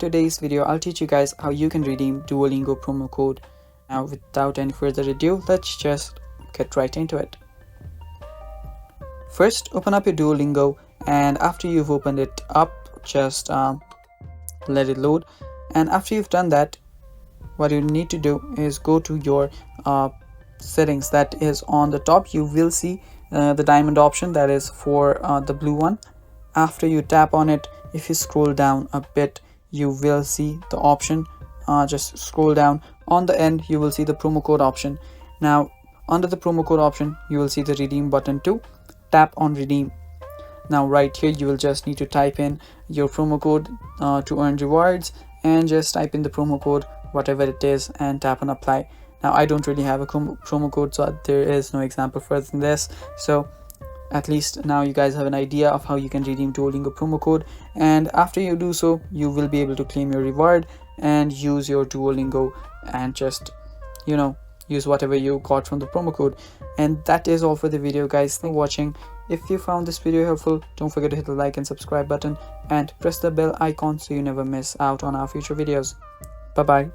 today's video, I'll teach you guys how you can redeem Duolingo promo code. Now, without any further ado, let's just get right into it. First, open up your Duolingo, and after you've opened it up, just let it load. And after you've done that, what you need to do is go to your settings. That is on the top. You will see the diamond option, that is for the blue one. After you tap on it, if you scroll down a bit, you will see the option. Just scroll down. On the end, you will see the promo code option. Now, under the promo code option, you will see the redeem button too. Tap on redeem. Now right here, you will just need to type in your promo code to earn rewards, and just type in the promo code, whatever it is, and tap on apply. Now I don't really have a promo code, so there is no example further than this. So at least now you guys have an idea of how you can redeem Duolingo promo code, and after you do so, you will be able to claim your reward and use your Duolingo and just, use whatever you got from the promo code. And that is all for the video, guys. Thanks for watching. If you found this video helpful, don't forget to hit the like and subscribe button and press the bell icon so you never miss out on our future videos. Bye bye.